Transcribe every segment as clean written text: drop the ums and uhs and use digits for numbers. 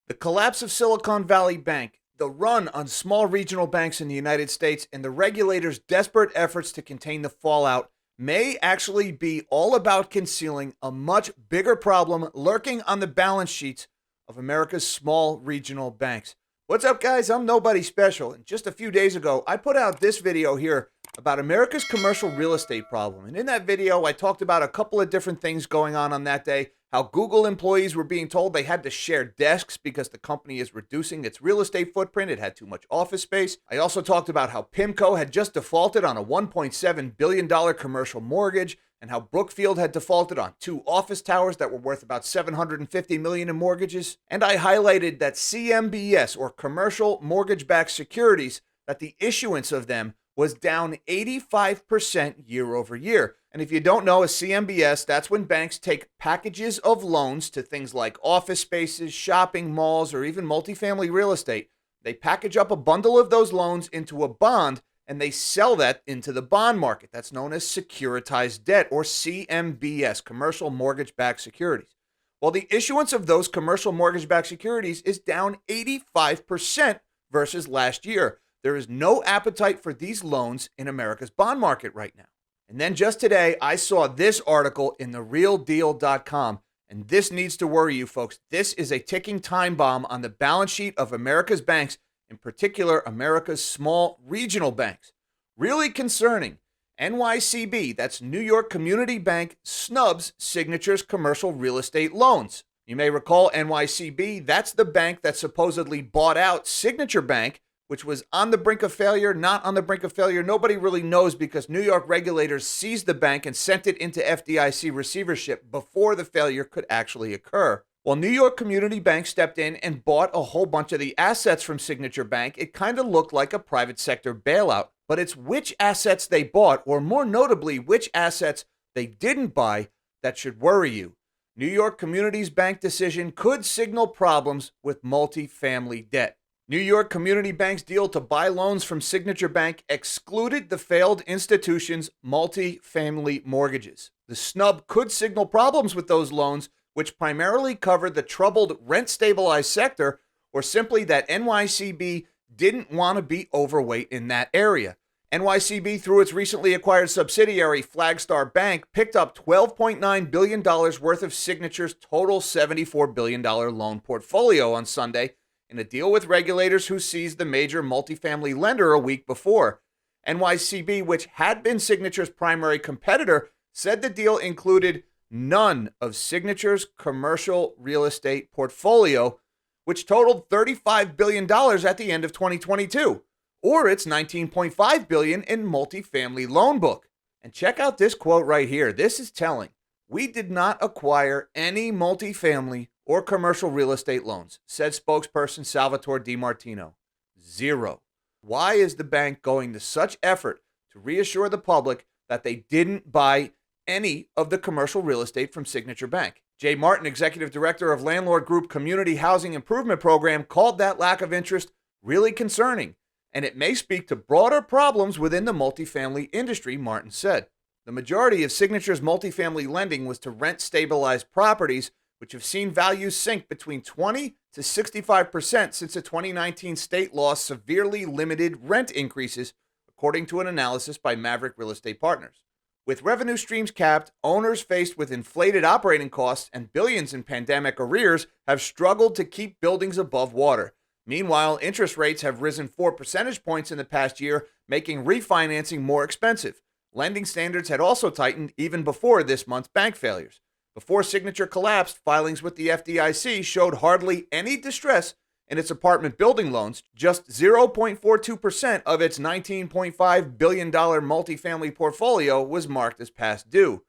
The collapse of Silicon Valley Bank, the run on small regional banks in the United States, and the regulators' desperate efforts to contain the fallout may actually be all about concealing a much bigger problem lurking on the balance sheets of America's small regional banks. What's up, guys? I'm Nobody Special, and just a few days ago, I put out this video here about America's commercial real estate problem. And in that video, I talked about a couple of different things going on that day, how Google employees were being told they had to share desks because the company is reducing its real estate footprint. It had too much office space. I also talked about how PIMCO had just defaulted on a $1.7 billion commercial mortgage, and how Brookfield had defaulted on 2 office towers that were worth about $750 million in mortgages. And I highlighted that CMBS, or commercial mortgage-backed securities, that the issuance of them was down 85% year over year. And if you don't know, a CMBS, that's when banks take packages of loans to things like office spaces, shopping malls, or even multifamily real estate. They package up a bundle of those loans into a bond, and they sell that into the bond market. That's known as securitized debt, or CMBS, commercial mortgage-backed securities. Well, the issuance of those commercial mortgage-backed securities is down 85% versus last year. There is no appetite for these loans in America's bond market right now. And then just today, I saw this article in therealdeal.com, and this needs to worry you, folks. This is a ticking time bomb on the balance sheet of America's banks, in particular America's small regional banks. Really concerning. NYCB, that's New York Community Bank, snubs Signature's commercial real estate loans. You may recall NYCB, that's the bank that supposedly bought out Signature Bank, which was on the brink of failure, not on the brink of failure. Nobody really knows because New York regulators seized the bank and sent it into FDIC receivership before the failure could actually occur. While New York Community Bank stepped in and bought a whole bunch of the assets from Signature Bank, it kind of looked like a private sector bailout. But it's which assets they bought, or more notably, which assets they didn't buy, that should worry you. New York Community's bank decision could signal problems with multifamily debt. New York Community Bank's deal to buy loans from Signature Bank excluded the failed institution's multi-family mortgages. The snub could signal problems with those loans, which primarily covered the troubled rent-stabilized sector, or simply that NYCB didn't want to be overweight in that area. NYCB, through its recently acquired subsidiary, Flagstar Bank, picked up $12.9 billion worth of Signature's total $74 billion loan portfolio on Sunday, in a deal with regulators who seized the major multifamily lender a week before. NYCB, which had been Signature's primary competitor, said the deal included none of Signature's commercial real estate portfolio, which totaled $35 billion at the end of 2022, or its $19.5 billion in multifamily loan book. And check out this quote right here. This is telling. "We did not acquire any multifamily or commercial real estate loans," said spokesperson Salvatore DiMartino. Zero. Why is the bank going to such effort to reassure the public that they didn't buy any of the commercial real estate from Signature Bank? Jay Martin, executive director of Landlord Group Community Housing Improvement Program, called that lack of interest really concerning, and it may speak to broader problems within the multifamily industry, Martin said. The majority of Signature's multifamily lending was to rent-stabilized properties, which have seen values sink between 20 to 65% since a 2019 state law severely limited rent increases, according to an analysis by Maverick Real Estate Partners. With revenue streams capped, owners faced with inflated operating costs and billions in pandemic arrears have struggled to keep buildings above water. Meanwhile, interest rates have risen 4 percentage points in the past year, making refinancing more expensive. Lending standards had also tightened even before this month's bank failures. Before Signature collapsed, filings with the FDIC showed hardly any distress in its apartment building loans. Just 0.42% of its $19.5 billion multifamily portfolio was marked as past due.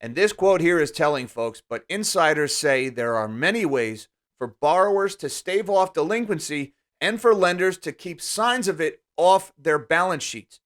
And this quote here is telling, folks, but insiders say there are many ways for borrowers to stave off delinquency and for lenders to keep signs of it off their balance sheets.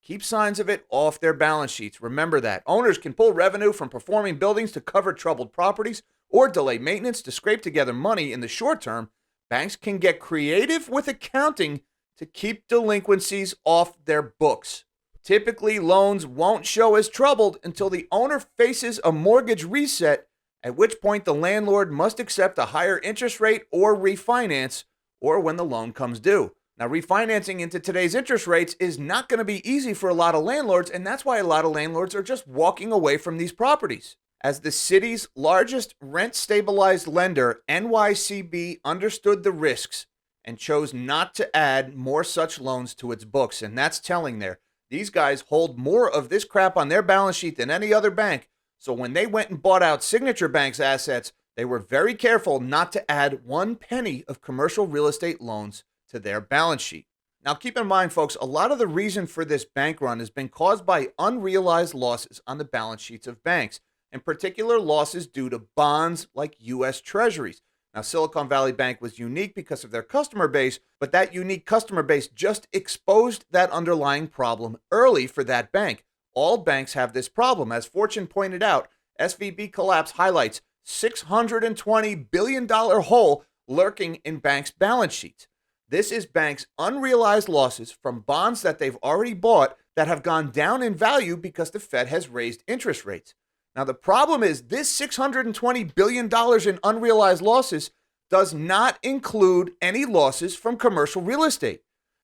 Keep signs of it off their balance sheets. Remember that. Owners can pull revenue from performing buildings to cover troubled properties or delay maintenance to scrape together money in the short term. Banks can get creative with accounting to keep delinquencies off their books. Typically, loans won't show as troubled until the owner faces a mortgage reset at which point the landlord must accept a higher interest rate or refinance, or when the loan comes due. Now, refinancing into today's interest rates is not going to be easy for a lot of landlords, and that's why a lot of landlords are just walking away from these properties. As the city's largest rent-stabilized lender, NYCB understood the risks and chose not to add more such loans to its books, and that's telling there. These guys hold more of this crap on their balance sheet than any other bank, so when they went and bought out Signature Bank's assets, they were very careful not to add one penny of commercial real estate loans to their balance sheet. Now, keep in mind, folks, a lot of the reason for this bank run has been caused by unrealized losses on the balance sheets of banks, in particular losses due to bonds like U.S. treasuries. Now, Silicon Valley Bank was unique because of their customer base, but that unique customer base just exposed that underlying problem early for that bank. All banks have this problem. As Fortune pointed out, SVB collapse highlights $620 billion hole lurking in banks' balance sheets. This is banks' unrealized losses from bonds that they've already bought that have gone down in value because the Fed has raised interest rates. Now, the problem is this $620 billion in unrealized losses does not include any losses from commercial real estate.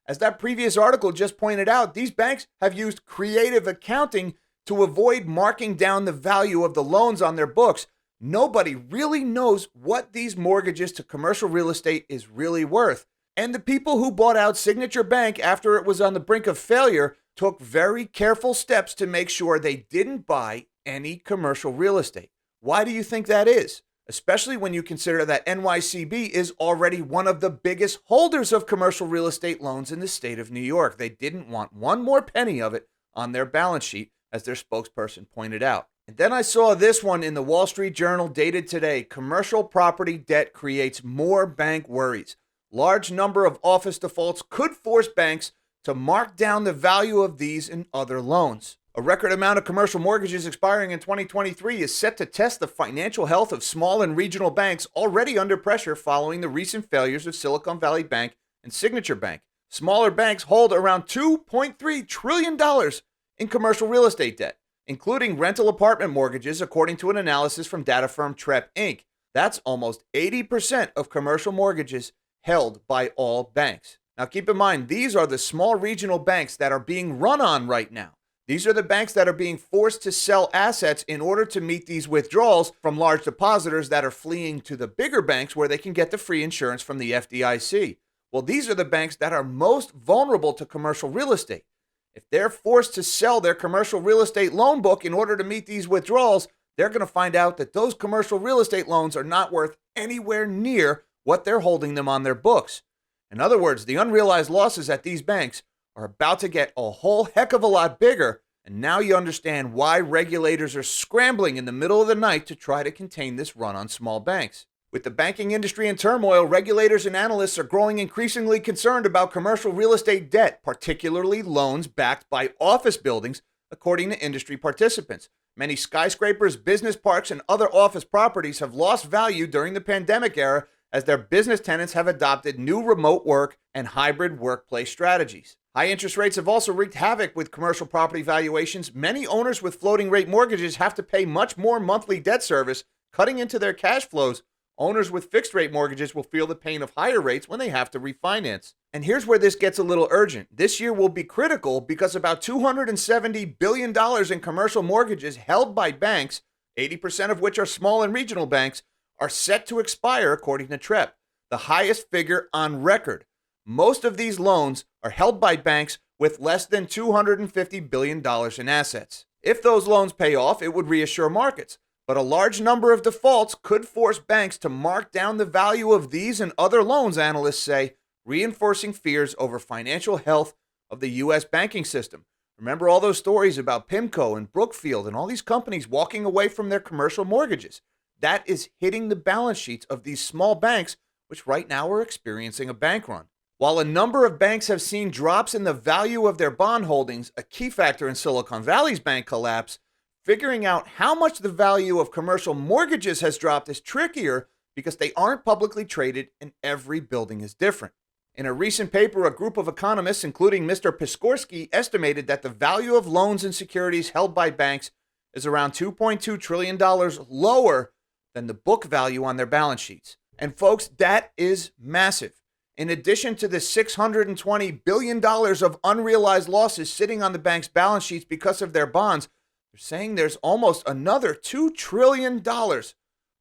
As that previous article just pointed out, these banks have used creative accounting to avoid marking down the value of the loans on their books. Nobody really knows what these mortgages to commercial real estate is really worth. And the people who bought out Signature Bank after it was on the brink of failure took very careful steps to make sure they didn't buy any commercial real estate. Why do you think that is? Especially when you consider that NYCB is already one of the biggest holders of commercial real estate loans in the state of New York. They didn't want one more penny of it on their balance sheet, as their spokesperson pointed out. And then I saw this one in the Wall Street Journal dated today. Commercial property debt creates more bank worries. Large number of office defaults could force banks to mark down the value of these and other loans. A record amount of commercial mortgages expiring in 2023 is set to test the financial health of small and regional banks already under pressure following the recent failures of Silicon Valley Bank and Signature Bank. Smaller banks hold around $2.3 trillion in commercial real estate debt, including rental apartment mortgages, according to an analysis from data firm Trepp Inc. That's almost 80% of commercial mortgages held by all banks. Now, keep in mind, these are the small regional banks that are being run on right now. These are the banks that are being forced to sell assets in order to meet these withdrawals from large depositors that are fleeing to the bigger banks where they can get the free insurance from the FDIC. Well, these are the banks that are most vulnerable to commercial real estate. If they're forced to sell their commercial real estate loan book in order to meet these withdrawals, they're going to find out that those commercial real estate loans are not worth anywhere near what they're holding them on their books. In other words, the unrealized losses at these banks are about to get a whole heck of a lot bigger, and now you understand why regulators are scrambling in the middle of the night to try to contain this run on small banks. With the banking industry in turmoil, regulators and analysts are growing increasingly concerned about commercial real estate debt, particularly loans backed by office buildings, according to industry participants. Many skyscrapers, business parks, and other office properties have lost value during the pandemic era as their business tenants have adopted new remote work and hybrid workplace strategies. High interest rates have also wreaked havoc with commercial property valuations. Many owners with floating rate mortgages have to pay much more monthly debt service, cutting into their cash flows. Owners with fixed rate mortgages will feel the pain of higher rates when they have to refinance. And here's where this gets a little urgent. This year will be critical because about $270 billion in commercial mortgages held by banks, 80% of which are small and regional banks, are set to expire, according to Trepp, the highest figure on record. Most of these loans are held by banks with less than $250 billion in assets. If those loans pay off, it would reassure markets. But a large number of defaults could force banks to mark down the value of these and other loans, analysts say, reinforcing fears over financial health of the U.S. banking system. Remember all those stories about PIMCO and Brookfield and all these companies walking away from their commercial mortgages? That is hitting the balance sheets of these small banks, which right now are experiencing a bank run. While a number of banks have seen drops in the value of their bond holdings, a key factor in Silicon Valley's bank collapse, figuring out how much the value of commercial mortgages has dropped is trickier because they aren't publicly traded and every building is different. In a recent paper, a group of economists, including Mr. Piskorsky, estimated that the value of loans and securities held by banks is around $2.2 trillion lower than the book value on their balance sheets. And folks, that is massive. In addition to the $620 billion of unrealized losses sitting on the bank's balance sheets because of their bonds, they're saying there's almost another $2 trillion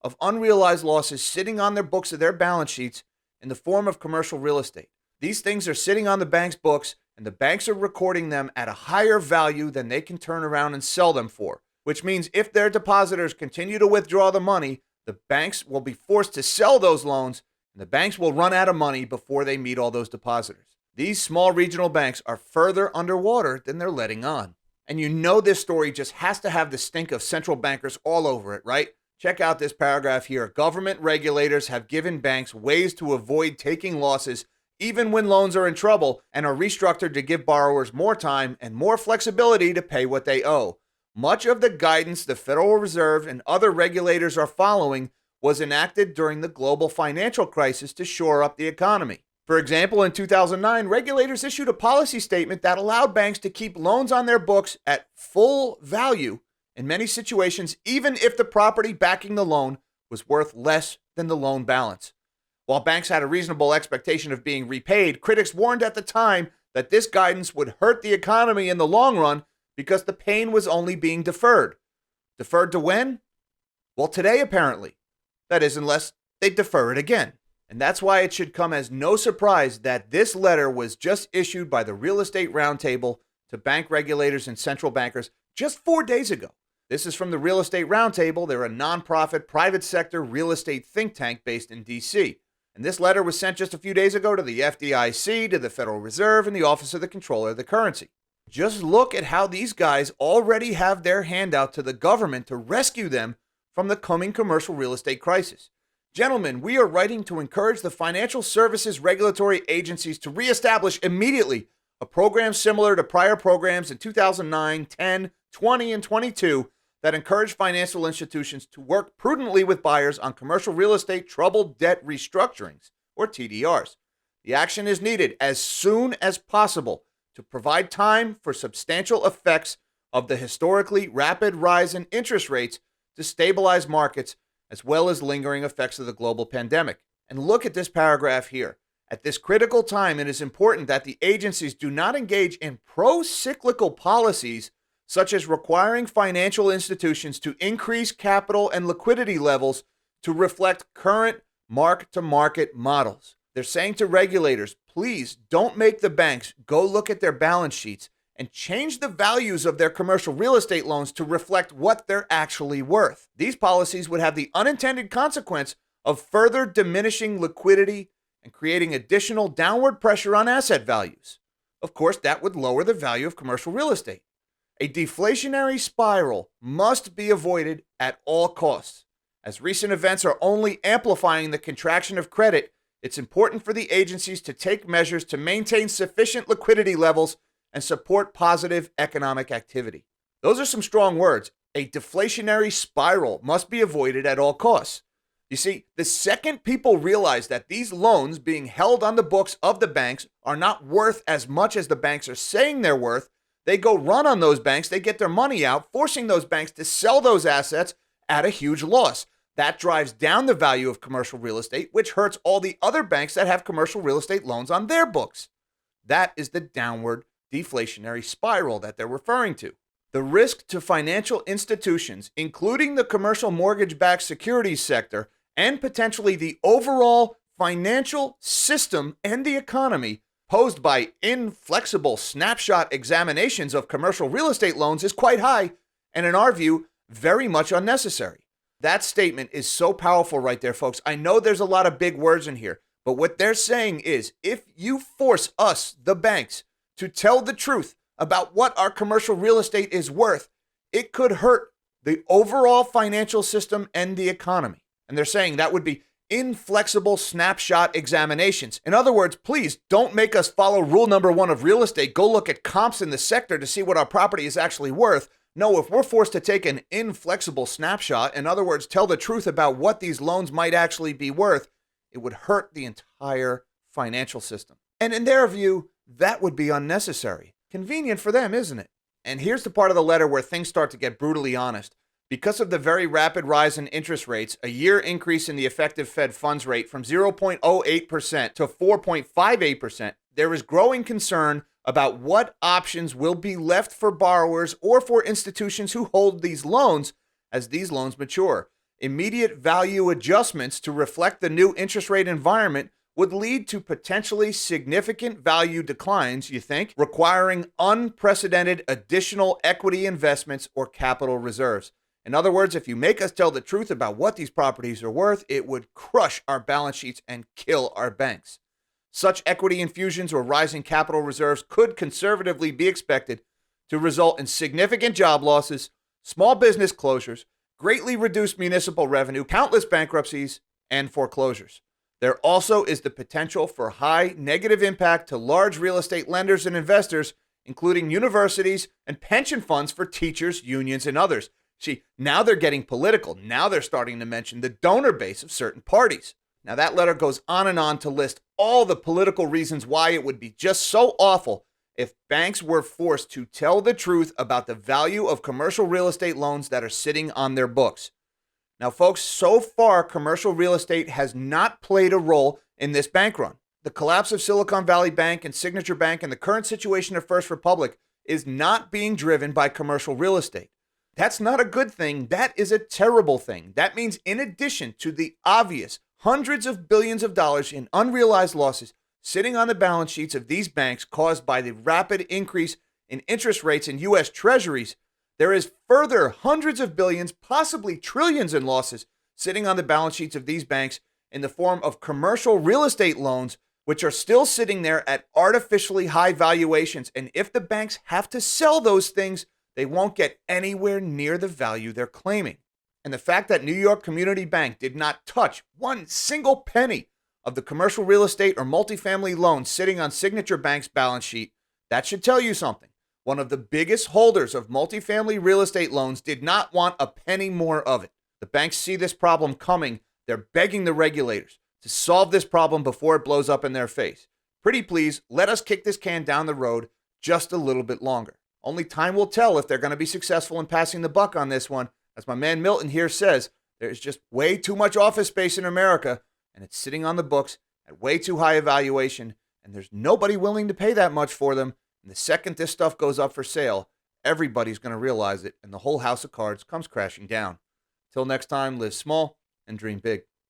of unrealized losses sitting on their books of their balance sheets in the form of commercial real estate. These things are sitting on the bank's books, and the banks are recording them at a higher value than they can turn around and sell them for, which means if their depositors continue to withdraw the money, the banks will be forced to sell those loans, and the banks will run out of money before they meet all those depositors. These small regional banks are further underwater than they're letting on. And you know this story just has to have the stink of central bankers all over it, right? Check out this paragraph here. Government regulators have given banks ways to avoid taking losses even when loans are in trouble, and are restructured to give borrowers more time and more flexibility to pay what they owe. Much of the guidance the Federal Reserve and other regulators are following was enacted during the global financial crisis to shore up the economy. For example, in 2009, regulators issued a policy statement that allowed banks to keep loans on their books at full value in many situations, even if the property backing the loan was worth less than the loan balance. While banks had a reasonable expectation of being repaid, critics warned at the time that this guidance would hurt the economy in the long run because the pain was only being deferred. Deferred to when? Well, today, apparently. That is, unless they defer it again. And that's why it should come as no surprise that this letter was just issued by the Real Estate Roundtable to bank regulators and central bankers just 4 days ago. This is from the Real Estate Roundtable. They're a nonprofit private sector real estate think tank based in D.C. And this letter was sent just a few days ago to the FDIC, to the Federal Reserve, and the Office of the Comptroller of the Currency. Just look at how these guys already have their hand out to the government to rescue them from the coming commercial real estate crisis. Gentlemen, we are writing to encourage the financial services regulatory agencies to reestablish immediately a program similar to prior programs in 2009, 10, 20, and 22 that encourage financial institutions to work prudently with buyers on commercial real estate troubled debt restructurings, or TDRs. The action is needed as soon as possible to provide time for substantial effects of the historically rapid rise in interest rates to stabilize markets, as well as lingering effects of the global pandemic. And look at this paragraph here. At this critical time, it is important that the agencies do not engage in pro-cyclical policies such as requiring financial institutions to increase capital and liquidity levels to reflect current mark-to-market models. They're saying to regulators, please don't make the banks go look at their balance sheets and change the values of their commercial real estate loans to reflect what they're actually worth. These policies would have the unintended consequence of further diminishing liquidity and creating additional downward pressure on asset values. Of course, that would lower the value of commercial real estate. A deflationary spiral must be avoided at all costs. As recent events are only amplifying the contraction of credit, it's important for the agencies to take measures to maintain sufficient liquidity levels and support positive economic activity. Those are some strong words. A deflationary spiral must be avoided at all costs. You see, the second people realize that these loans being held on the books of the banks are not worth as much as the banks are saying they're worth, they go run on those banks, they get their money out, forcing those banks to sell those assets at a huge loss. That drives down the value of commercial real estate, which hurts all the other banks that have commercial real estate loans on their books. That is the downward deflationary spiral that they're referring to. The risk to financial institutions, including the commercial mortgage-backed securities sector, and potentially the overall financial system and the economy, posed by inflexible snapshot examinations of commercial real estate loans is quite high, and in our view, very much unnecessary. That statement is so powerful right there, folks. I know there's a lot of big words in here, but what they're saying is if you force us, the banks, to tell the truth about what our commercial real estate is worth, it could hurt the overall financial system and the economy. And they're saying that would be inflexible snapshot examinations. In other words, please don't make us follow rule number 1 of real estate. Go look at comps in the sector to see what our property is actually worth. No, if we're forced to take an inflexible snapshot, in other words, tell the truth about what these loans might actually be worth, it would hurt the entire financial system. And in their view, that would be unnecessary. Convenient for them, isn't it? And here's the part of the letter where things start to get brutally honest. Because of the very rapid rise in interest rates, a year increase in the effective Fed funds rate from 0.08% to 4.58%, there is growing concern about what options will be left for borrowers or for institutions who hold these loans as these loans mature. Immediate value adjustments to reflect the new interest rate environment would lead to potentially significant value declines, you think, requiring unprecedented additional equity investments or capital reserves. In other words, if you make us tell the truth about what these properties are worth, it would crush our balance sheets and kill our banks. Such equity infusions or rising capital reserves could conservatively be expected to result in significant job losses, small business closures, greatly reduced municipal revenue, countless bankruptcies, and foreclosures. There also is the potential for high negative impact to large real estate lenders and investors, including universities and pension funds for teachers, unions, and others. See, now they're getting political. Now they're starting to mention the donor base of certain parties. Now that letter goes on to list all the political reasons why it would be just so awful if banks were forced to tell the truth about the value of commercial real estate loans that are sitting on their books. Now, folks, so far, commercial real estate has not played a role in this bank run. The collapse of Silicon Valley Bank and Signature Bank and the current situation of First Republic is not being driven by commercial real estate. That's not a good thing. That is a terrible thing. That means in addition to the obvious hundreds of billions of dollars in unrealized losses sitting on the balance sheets of these banks caused by the rapid increase in interest rates in U.S. treasuries, there is further hundreds of billions, possibly trillions in losses sitting on the balance sheets of these banks in the form of commercial real estate loans, which are still sitting there at artificially high valuations. And if the banks have to sell those things, they won't get anywhere near the value they're claiming. And the fact that New York Community Bank did not touch one single penny of the commercial real estate or multifamily loans sitting on Signature Bank's balance sheet, that should tell you something. One of the biggest holders of multifamily real estate loans did not want a penny more of it. The banks see this problem coming. They're begging the regulators to solve this problem before it blows up in their face. Pretty please, let us kick this can down the road just a little bit longer. Only time will tell if they're going to be successful in passing the buck on this one. As my man Milton here says, there's just way too much office space in America, and it's sitting on the books at way too high a valuation, and there's nobody willing to pay that much for them. And the second this stuff goes up for sale, everybody's going to realize it, and the whole house of cards comes crashing down. Till next time, live small and dream big.